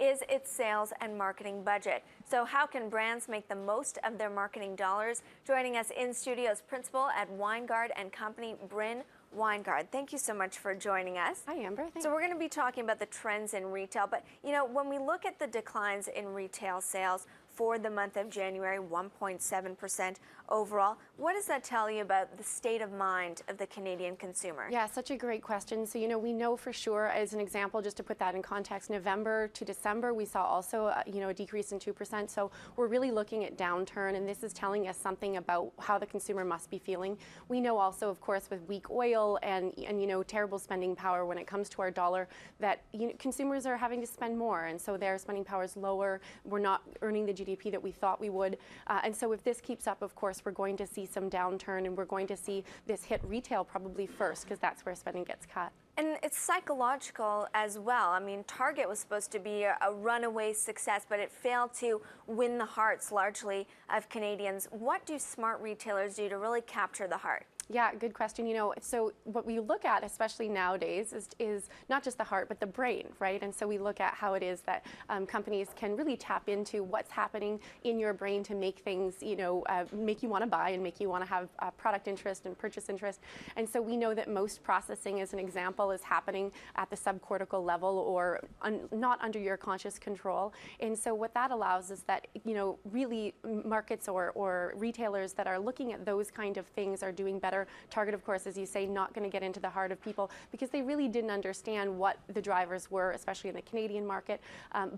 is its sales and marketing budget. So how can brands make the most of their marketing dollars? Joining us in studio is principal at Weingard and Company, Bryn Weingard. Thank you so much for joining us. Hi, Amber. Thanks. So we're going to be talking about the trends in retail, but when we look at the declines in retail sales for the month of January, 1.7% overall, what does that tell you about the state of mind of the Canadian consumer? Yeah, such a great question. So, we know for sure, as an example, just to put that in context, November to December, we saw also, a decrease in 2%. So we're really looking at downturn, and this is telling us something about how the consumer must be feeling. We know also, of course, with weak oil and terrible spending power when it comes to our dollar, that consumers are having to spend more, and so their spending power is lower. We're not earning the GDP that we thought we would, and so if this keeps up, of course, we're going to see some downturn, and we're going to see this hit retail probably first, because that's where spending gets cut. And it's psychological as well. I mean, Target was supposed to be a runaway success, but it failed to win the hearts largely of Canadians. What do smart retailers do to really capture the heart? Yeah, good question. So what we look at, especially nowadays, is not just the heart, but the brain, right? And so we look at how it is that companies can really tap into what's happening in your brain to make things, make you want to buy and make you want to have product interest and purchase interest. And so we know that most processing, as an example, is happening at the subcortical level or not under your conscious control. And so what that allows is that, really markets or retailers that are looking at those kind of things are doing better. Target, of course, as you say, not going to get into the heart of people because they really didn't understand what the drivers were, especially in the Canadian market.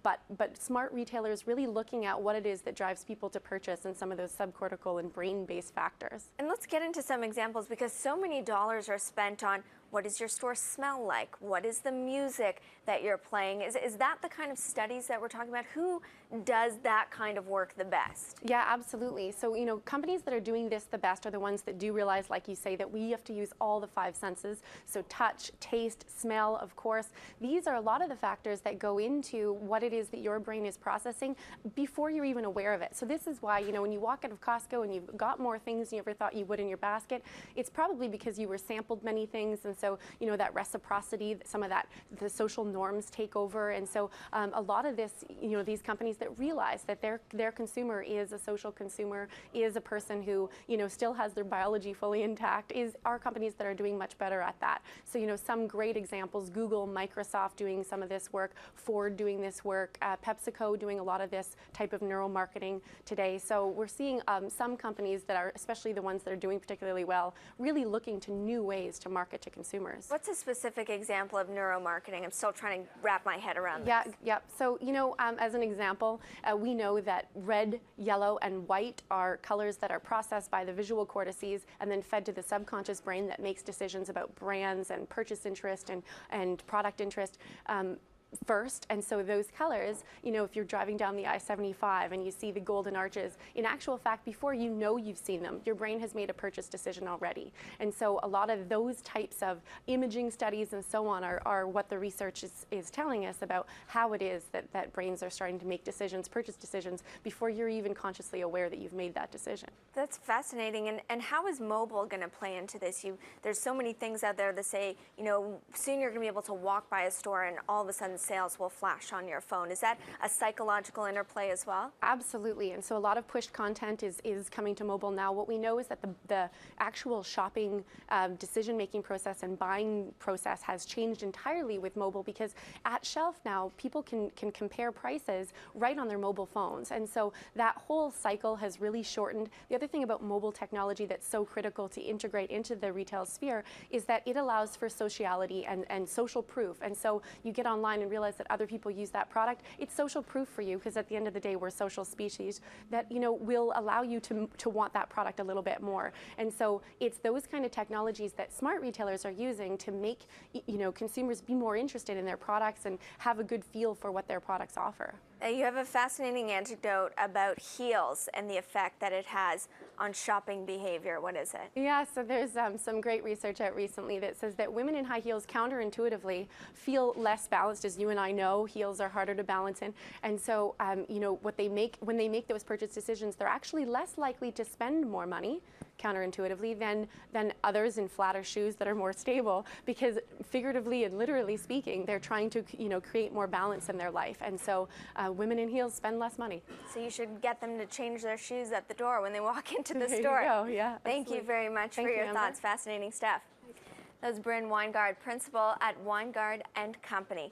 But smart retailers really looking at what it is that drives people to purchase and some of those subcortical and brain-based factors. And let's get into some examples, because so many dollars are spent on what does your store smell like? What is the music that you're playing? Is that the kind of studies that we're talking about? Who does that kind of work the best? Yeah, absolutely. So, companies that are doing this the best are the ones that do realize, like you say, that we have to use all the five senses. So touch, taste, smell, of course. These are a lot of the factors that go into what it is that your brain is processing before you're even aware of it. So this is why, when you walk out of Costco and you've got more things than you ever thought you would in your basket, it's probably because you were sampled many things, and so, that reciprocity, some of that, the social norms take over. And so a lot of this, these companies that realize that their consumer is a social consumer, is a person who, still has their biology fully intact, are companies that are doing much better at that. So, some great examples: Google, Microsoft doing some of this work, Ford doing this work, PepsiCo doing a lot of this type of neuromarketing today. So we're seeing some companies that are, especially the ones that are doing particularly well, really looking to new ways to market to consumers. What's a specific example of neuromarketing? I'm still trying to wrap my head around this. Yeah. So, as an example, we know that red, yellow, and white are colors that are processed by the visual cortices and then fed to the subconscious brain that makes decisions about brands and purchase interest and product interest first. And so those colors, if you're driving down the I-75 and you see the golden arches, in actual fact, before you've seen them, your brain has made a purchase decision already. And so a lot of those types of imaging studies and so on are what the research is telling us about how it is that brains are starting to make decisions, purchase decisions, before you're even consciously aware that you've made that decision. That's fascinating. And how is mobile going to play into this? There's so many things out there that say, soon you're going to be able to walk by a store and all of a sudden sales will flash on your phone. Is that a psychological interplay as well? Absolutely. And so a lot of pushed content is coming to mobile now. What we know is that the actual shopping decision-making process and buying process has changed entirely with mobile, because at shelf now people can compare prices right on their mobile phones. And so that whole cycle has really shortened. The other thing about mobile technology that's so critical to integrate into the retail sphere is that it allows for sociality and social proof. And so you get online and realize that other people use that product. It's social proof for you, because at the end of the day, we're social species that will allow you to want that product a little bit more. And so it's those kind of technologies that smart retailers are using to make consumers be more interested in their products and have a good feel for what their products offer. You have a fascinating anecdote about heels and the effect that it has on shopping behavior. What is it? Yeah, so there's some great research out recently that says that women in high heels counterintuitively feel less balanced. As you and I know, heels are harder to balance in. And so, when they make those purchase decisions, they're actually less likely to spend more money counterintuitively, than others in flatter shoes that are more stable, because figuratively and literally speaking, they're trying to create more balance in their life. And so women in heels spend less money. So you should get them to change their shoes at the door when they walk into the There store. you go. Yeah, Thank you absolutely. very much Thank for you, your Amber. thoughts. Fascinating stuff. That was Bryn Weingard, principal at Weingard and Company.